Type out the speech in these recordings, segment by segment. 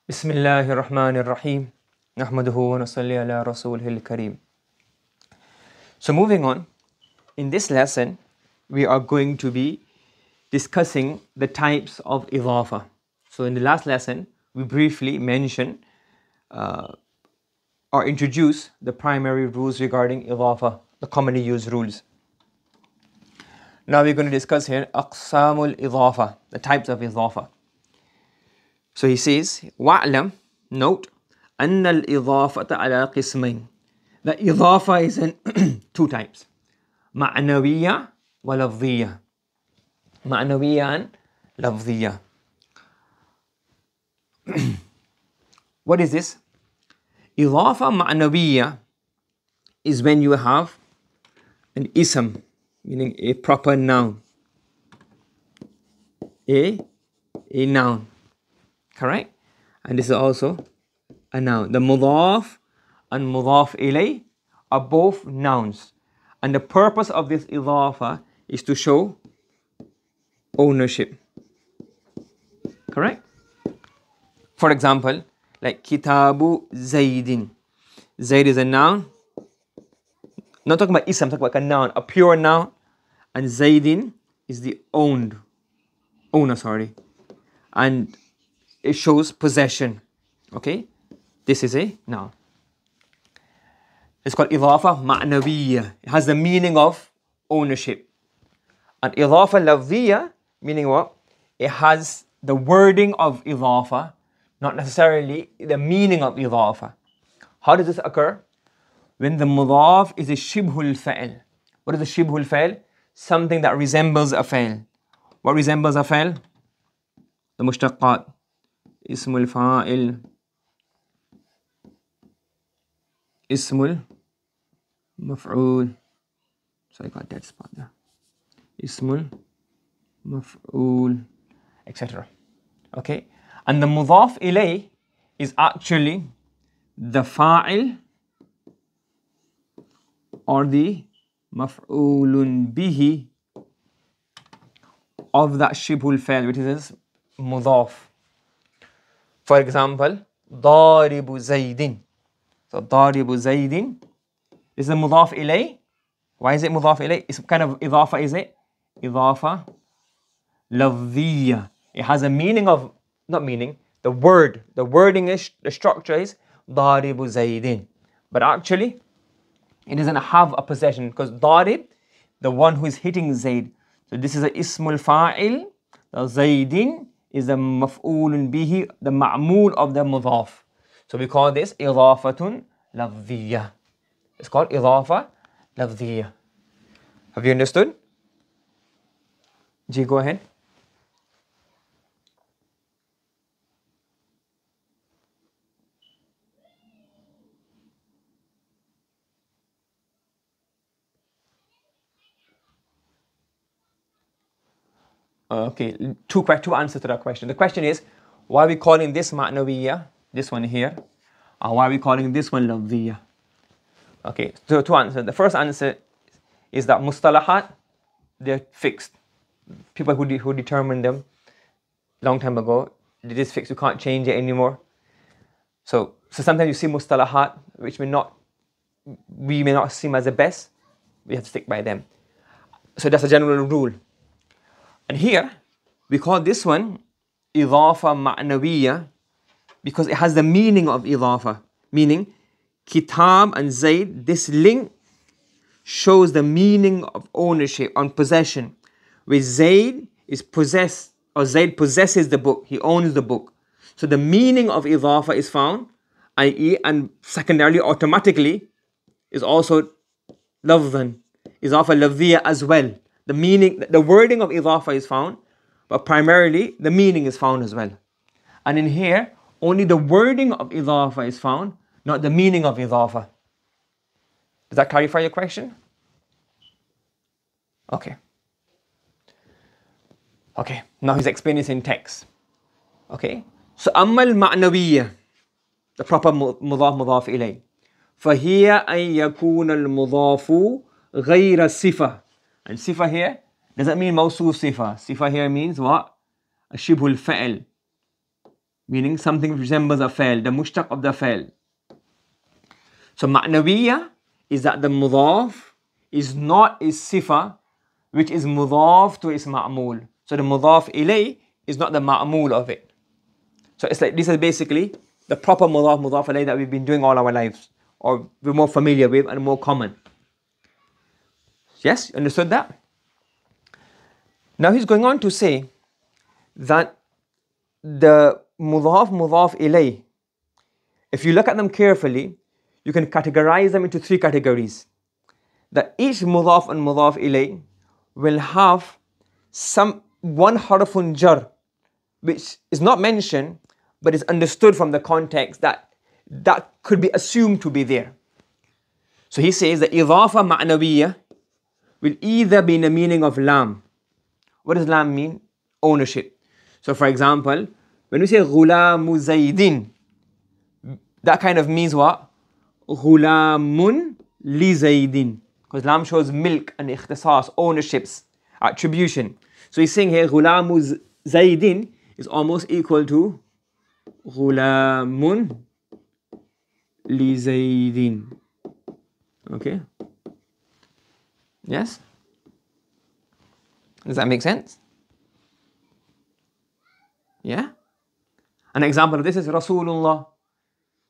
بسم الله الرحمن الرحيم نحمده ونصلي على رسوله الكريم. So moving on, in this lesson we are going to be discussing the types of إضافة. So in the last lesson we briefly mentioned or introduced the primary rules regarding إضافة, the commonly used rules. Now we're going to discuss here أقسام الإضافة, the types of إضافة. So he says, وَاعْلَمْ, note, أَنَّ الْإِضَافَةَ عَلَى قِسْمَيْنِ. The إضافة is in two types. معنوية ولفظية. معنوية and لفظية. What is this? إضافة معنوية is when you have an ism, meaning a proper noun. A noun. Correct? And this is also a noun. The mudaf and mudaf ilay are both nouns. And the purpose of this إضافة is to show ownership. Correct? For example, like Kitabu Zaydin. Zayd is a noun. Not talking about ism, I'm talking about a noun, a pure noun. And Zaydin is the owner. And it shows possession. Okay? This is a noun. It's called إضافة معنوية. It has the meaning of ownership. And إضافة لفظية, meaning what? It has the wording of إضافة, not necessarily the meaning of إضافة. How does this occur? When the mudaf is a شبه الفعل. What is a شبه الفعل? Something that resembles a فعل. What resembles a فعل? The مشتقات. اسم الفاعل, اسم المفعول. So I got that spot there. اسم المفعول, etc. Okay? And the mudaf ilay is actually the fa'il or the maf'ulun bihi of that shibhul fa'il, which is mudaf. For example, ضارب زيد. So ضارب زيد is a mudaf ilay. Why is it mudaf ilay? It's kind of إضافة, is it? إضافة لفظية. It has a meaning of, not meaning, the wording is, the structure is ضارب زيد. But actually, it doesn't have a possession because ضارب, the one who is hitting Zayd. So this is a ismul fa'il. The Zaydin is the maf'ulun bihi, the ma'mul of the mudaf. So we call this إضافة لفظية. It's called إضافة لفظية. Have you understood? G, go ahead. Okay, two answers to that question. The question is, why are we calling this ma'nawiyya, this one here, and why are we calling this one lafziyya? Okay, so two answers. The first answer is that mustalahat, they're fixed. People who determined them long time ago, it is fixed. You can't change it anymore. So sometimes you see mustalahat, which we may not seem as the best. We have to stick by them. So that's a general rule. And here, we call this one إضافة معنوية because it has the meaning of إضافة. Meaning, Kitab and Zayd, this link shows the meaning of ownership, on possession. Where Zayd is possessed, or Zayd possesses the book, he owns the book. So the meaning of إضافة is found, i.e. and secondarily, automatically, is also لفظا. إضافة لفظية as well. The meaning, the wording of إضافة is found, but primarily the meaning is found as well. And in here, only the wording of إضافة is found, not the meaning of إضافة. Does that clarify your question? Okay. Okay, now he's explaining this in text. Okay, so أما المعنوية, the proper مضاف مضاف إليه, فهي أن يكون المضاف غير الصفة. And sifa here doesn't mean mawsuf sifa. Sifa here means what? A shibhul fa'il. meaning something which resembles a fa'il, the mushtaq of the fa'il. So ma'nawiyya is that the mudaf is not a sifa which is mudaf to its ma'mul. So the mudaf ilay is not the ma'mul of it. So it's like, this is basically the proper mudaf ilay that we've been doing all our lives, or we're more familiar with and more common. Yes, understood that? Now he's going on to say that the mudaf ilay, if you look at them carefully, you can categorize them into three categories. That each mudaf and mudaf ilay will have one harfun jar, which is not mentioned, but is understood from the context that could be assumed to be there. So he says the إضافة معنوية will either be in the meaning of lam. What does lam mean? Ownership. So for example, when we say غلام زيد, that kind of means what? غلام لزيد. Because lam shows milk and ikhtisas, ownerships, attribution. So he's saying here غلام زيد is almost equal to غلام لزيد. Okay? Yes? Does that make sense? Yeah? An example of this is Rasulullah.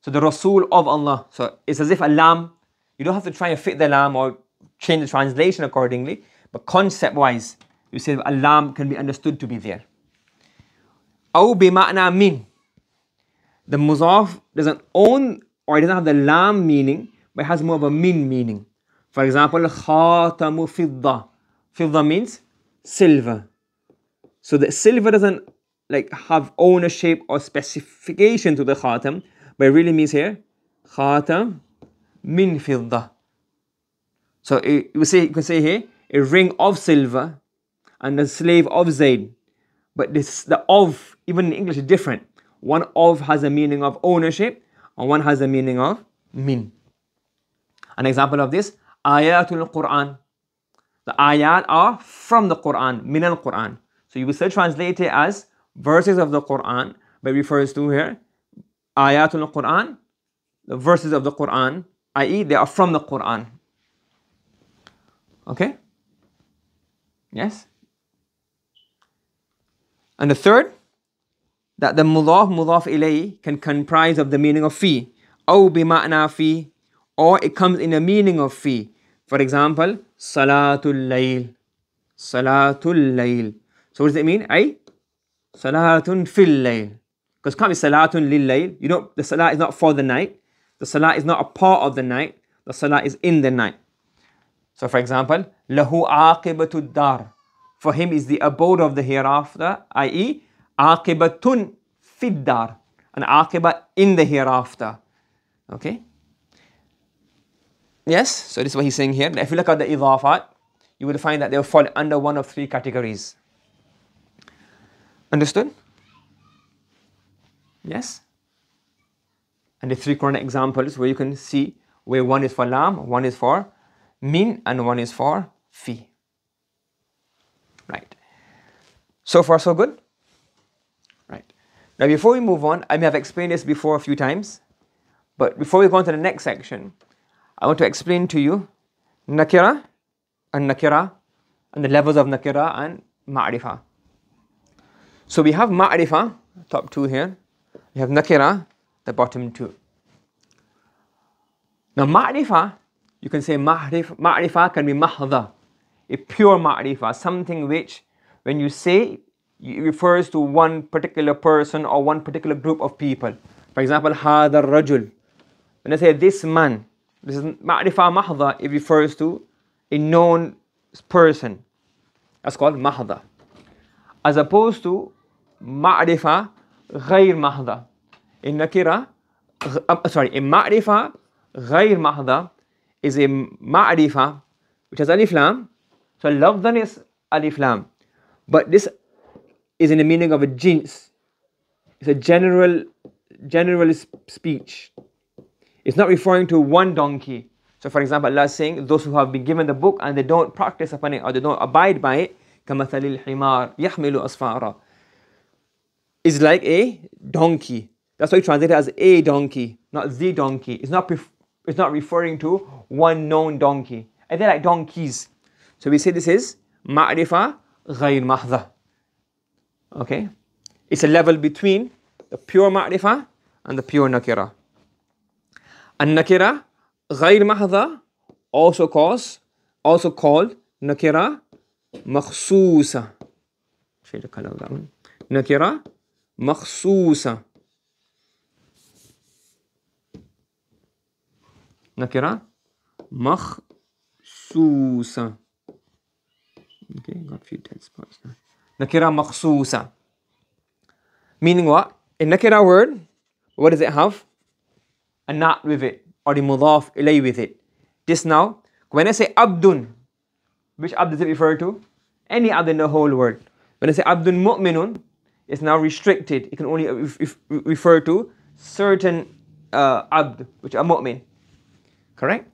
So the Rasul of Allah. So it's as if a lam, you don't have to try and fit the lam or change the translation accordingly, but concept-wise, you say a lam can be understood to be there. أو بمعنى min. The mudaf doesn't own, or it doesn't have the lam meaning, but it has more of a min meaning. For example, khatamu fidda. Fidda means silver. So the silver doesn't like have ownership or specification to the khatam, but it really means here khatam min fidda. So you can say here a ring of silver and a slave of Zayd. But the of, even in English, is different. One of has a meaning of ownership and one has a meaning of min. An example of this, Ayatul Quran. The ayat are from the Quran, min al-Quran. So you will still translate it as verses of the Quran, but it refers to here Ayatul Quran, the verses of the Quran, i.e. they are from the Quran. Okay? Yes? And the third, that the mudaf ilay can comprise of the meaning of fi, أو بمعنى fi, or it comes in the meaning of fi. For example, Salatul Layl. Salatul Layl. So what does it mean? Salatun fil Layl. Because it can't be Salatun lil Layl. The Salah is not for the night. The Salah is not a part of the night. The Salah is in the night. So for example, Lahu aqibatud dar. For him is the abode of the hereafter, i.e. aqibatun fid dar. An aqiba in the hereafter. Okay? Yes, so this is what he's saying here. If you look at the idafat, you will find that they will fall under one of three categories. Understood? Yes? And the three Quranic examples where you can see where one is for lam, one is for min, and one is for fi. Right. So far, so good? Right. Now, before we move on, I may have explained this before a few times, but before we go on to the next section, I want to explain to you nakira and the levels of nakira and ma'rifah. So we have ma'rifah, top two here. We have nakira, the bottom two. Now ma'rifah, you can say ma'rifah can be mahdha, a pure ma'rifah, something which when you say, it refers to one particular person or one particular group of people. For example, hadha rajul. When I say this man, this is ma'rifah mahdha, it refers to a known person. That's called mahdha. As opposed to ma'rifah ghayr mahdha. In nakira, in ma'rifah ghayr mahdha is a ma'rifah which has alif lam. So lafdhan is alif lam. But this is in the meaning of a jins. It's a general speech. It's not referring to one donkey. So for example, Allah is saying, those who have been given the book and they don't practice upon it or they don't abide by it, كَمَثَلِ الْحِمَارِ يَحْمِلُ أَسْفَارًا. is like a donkey. That's why we translate it as a donkey, not the donkey. It's not referring to one known donkey. And they're like donkeys. So we say this is ma'rifa ghayr mahdha. Okay? It's a level between the pure ma'rifa and the pure nakira. And nakira ghayr mahdha also called nakira makhsusa. Shade the color of that one. Nakira makhsusa. Nakira makhsusa. Okay, got a few dead spots now. Nakira makhsusa. Meaning what? A nakira word, what does it have? A nat with it, or the mudaf ilay with it. This now, when I say abdun, which abd does it refer to? Any abd in the whole word. When I say abdun mu'minun, it's now restricted. It can only refer to certain abd, which are mu'min. Correct?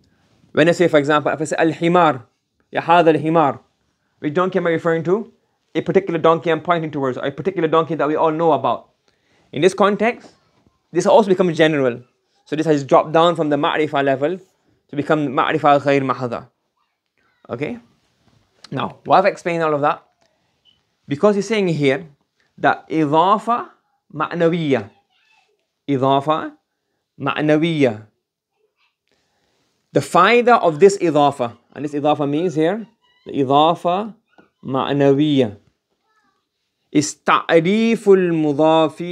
When I say, for example, if I say al-himar, ya hadha al-himar, which donkey am I referring to? A particular donkey I'm pointing towards, or a particular donkey that we all know about. In this context, this also becomes general. So this has dropped down from the ma'rifah level to become ma'rifah ghayr mahdha. Okay? Now, why have I explained all of that? Because he's saying here that إضافة معنوية. إضافة معنوية. The faida of this إضافة, and this إضافة means here, the إضافة معنوية, is تعريف المضاف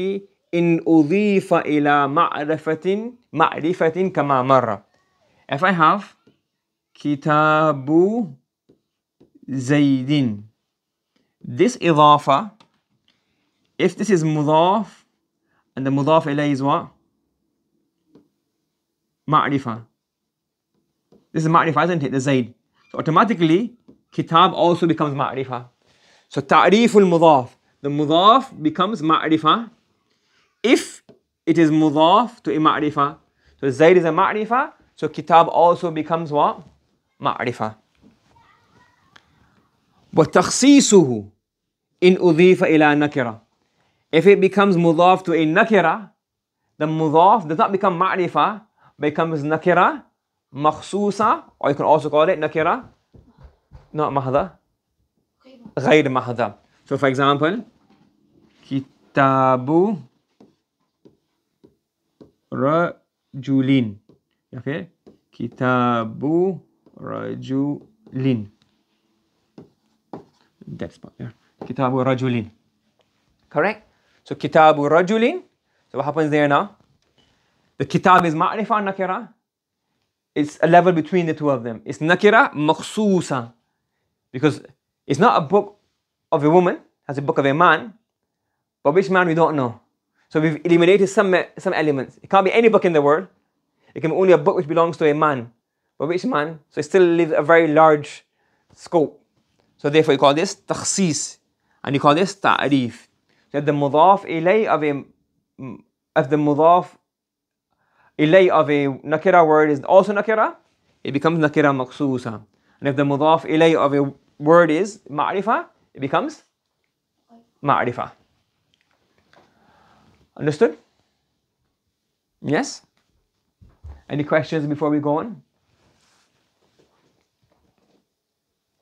إن أضيف إلى معرفة كما مر. If I have كتاب زيد, this إضافة, if this is مضاف and the مضاف إليه is what? معرفة. This is ma'rifah, isn't it? The Zayd. So automatically, kitab also becomes ma'rifah. So ta'riful mudaf. The mudaf becomes ma'rifah if it is mudaf to a ma'rifah. So Zayd is a ma'rifah, so kitab also becomes what? Ma'rifah. وَتَخْصِيصُهُ إِنْ أُضِيفَ إِلَى نَكِرَةٍ. If it becomes mudaf to a nakira, the mudaf does not become ma'rifah, becomes nakira makhsusa, or you can also call it nakira, not mahdha, ghayr mahdha. So for example, kitabu rajulin. Okay, kitabu rajulin. That spot there. Kitabu rajulin. Correct? So kitabu rajulin. So what happens there now? The kitab is ma'rifah nakira. It's a level between the two of them. It's nakira makhsusa. Because it's not a book of a woman, it's a book of a man. But which man we don't know. So we've eliminated some elements. It can't be any book in the world. It can be only a book which belongs to a man. But which man? So it still leaves a very large scope. So therefore you call this takhsis. And you call this ta'rif. So if the mudaf ilay of a nakira word is also nakira, it becomes nakira maqsusa. And if the mudaf ilay of a word is ma'rifah, it becomes ma'rifah. Understood? Yes? Any questions before we go on?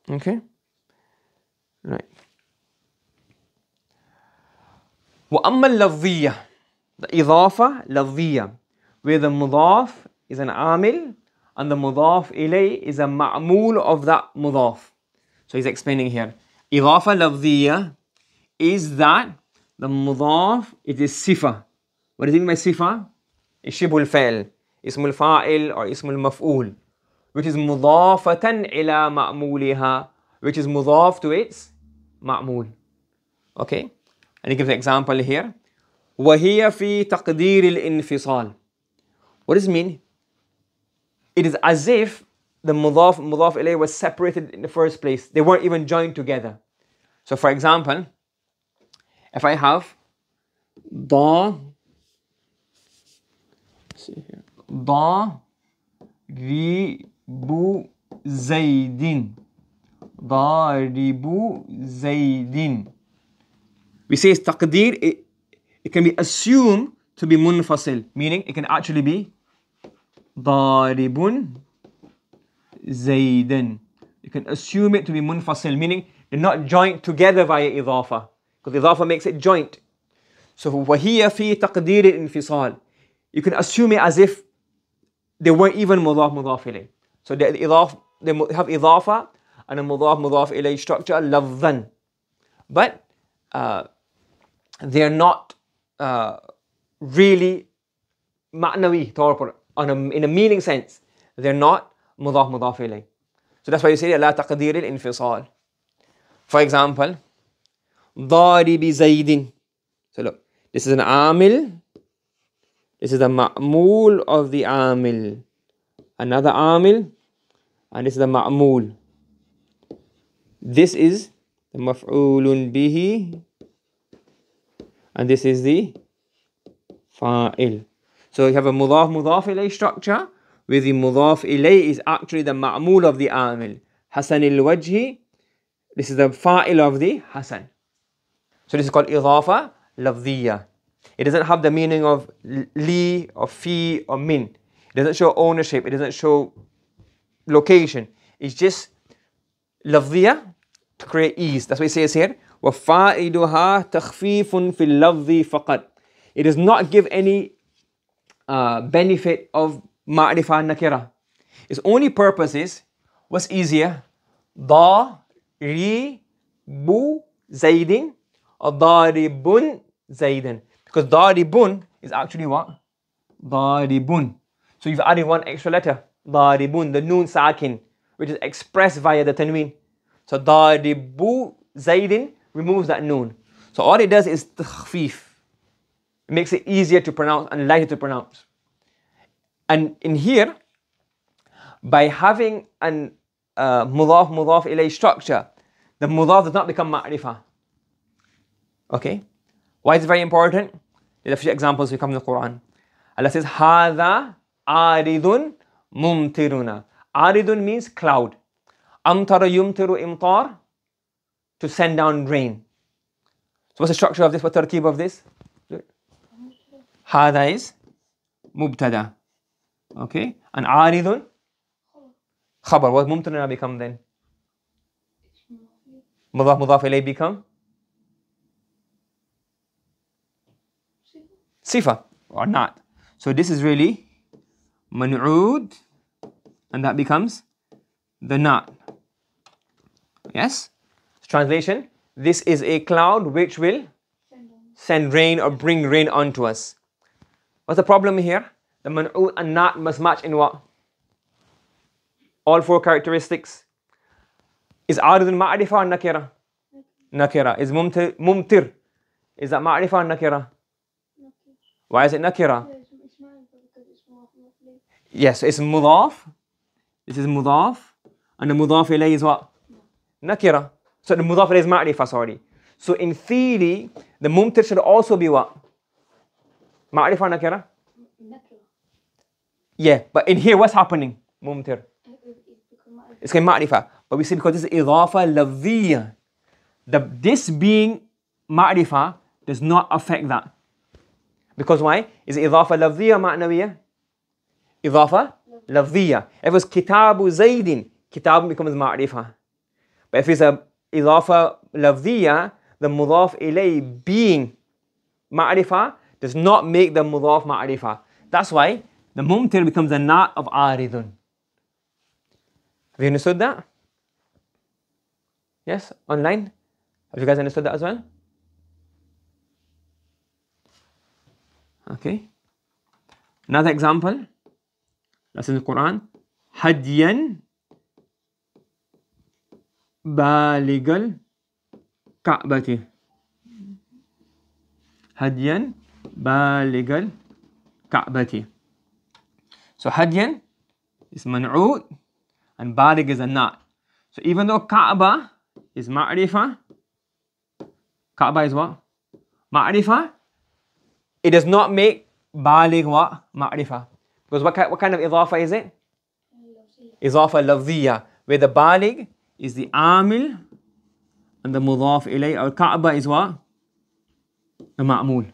Okay. Right. وأما اللفظية, the إضافة لفظية, where the mudaf is an amil and the mudaf ilay is a ma'mul of that mudaf. So he's explaining here. إضافة لفظية is that the mudaf, it is sifa. What does it mean by sifa? It's shibul fa'il, ismul fa'il or ismul maf'ul, which is mudafatan ila ma'muliha, which is mudaf to its ma'mul. Okay? And he gives an example here. وَهِيَ فِي تَقْدِيرِ الْإِنْفِصَالِ. What does it mean? It is as if the mudaf ilayh was separated in the first place. They weren't even joined together. So for example, if I have ضَارِبُ زَيْدٍ, ضَارِبُ زَيْدٍ. We say it's taqdeer, it can be assumed to be munfasil, meaning it can actually be daribun zaydan. You can assume it to be munfasil, meaning they're not joined together via إضافة, because إضافة makes it joint. So وهي في تقدير الانفصال. You can assume it as if they weren't even مضاف مضاف إليه. So they have إضافة and a مضاف مضاف إليه structure لفظا, but they're not really معنوي in a meaning sense. They're not مضاف مضاف إليه. So that's why you say لا تقدير الانفصال. For example, ضارب زيد. So look, this is an عامل. This is the ma'mul of the عامل. Another عامل, and this is the ma'mul. This is the مفعول به, and this is the fa'il. So you have a مضاف مضاف إليه structure, where the مضاف إليه is actually the ma'mul of the عامل. حسن الوجه, this is the fa'il of the حسن. So this is called إضافة لفظية. It doesn't have the meaning of li or fi or min. It doesn't show ownership. It doesn't show location. It's just لفظية to create ease. That's what it says here. وَفَائِدُهَا تَخْفِيفٌ فِي اللَّفْظِ فَقَدْ. It does not give any benefit of ma'rifah nakira. Its only purpose is, what's easier? ضَارِبُ زَيْدٍ or ضَارِبٌ زَيْدٍ. Because ضَارِبٌ is actually what? ضَارِبٌ. So you've added one extra letter. ضَارِبٌ, the noon sakin, which is expressed via the tanween. So ضَارِبُ زَيْدٍ removes that noon. So all it does is takhfif. It makes it easier to pronounce and lighter to pronounce. And in here, by having an mudaf mudaf ilay structure, the mudaf does not become ma'rifah. Okay? Why is it very important? There are a few examples we come in the Quran. Allah says, هَذَا عَارِضٌ مُمْتِرُنَا. Aridun means cloud. Amtara yumtiru imtar, to send down rain. So what's the structure of this? What's the tarkib of this? هذا is mubtada. Okay? And aridun khabar. What mumtiruna become then? Mudaf mudaf ilay become? Sifa or not. So this is really man'ud, and that becomes the not. Yes? Translation, this is a cloud which will send rain or bring rain onto us. What's the problem here? The man'ud and not must match in what? All four characteristics. Is aridun ma'rifah or nakira? Nakira. Is mumtir? Is that ma'rifah or nakira? Why is it nakira? Yes, it's mudaf. This is mudaf. And the mudaf ilay is what? Nakira. So the mudaf ilay is ma'rifah, sorry. So in theory, the mumtir should also be what? Ma'rifah nakira? Yeah, but in here what's happening? Mumtir. It's called ma'rifah. But we see because this is إضافة لفظية. This being ma'rifah does not affect that. Because why? Is it إضافة لفظية معنوية? إضافة لفظية. If it was كتاب زيد, كتاب becomes ma'rifah. But if it's a إضافة لفظية, the مضاف إليه being ma'rifah does not make the مضاف ma'rifah. That's why the mumtir becomes a not of aridun. Have you understood that? Yes? Online? Have you guys understood that as well? Okay. Another example. That's in the Quran. Hadiyan baligal ka'bati. Hadiyan baligal ka'bati. So hadiyan is man'ud and balig is a not. So even though Kaaba is ma'rifah, Kaaba is what? Ma'rifah. It does not make balig what? Ma'rifah. Because what kind of إضافة is it? إضافة لفظية, where the balig is the amil and the mudaf ilay, or Kaaba is what? The ma'mul.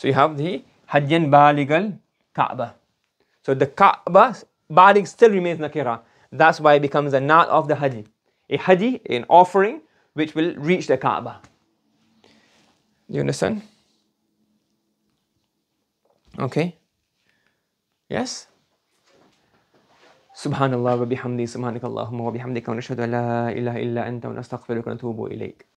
So you have the Hadiyan Baligal Kaaba. So the Kaaba, Balig still remains Nakira. That's why it becomes a Na'at of the Hadi. A Hadi, an offering, which will reach the Kaaba. You understand? Okay. Yes? Subhanallah wa bihamdi, subhanakallahumma wa bihamdika wa nashhadu an la ilaha illa anta wa nastaghfiruka wa natubu ilayk.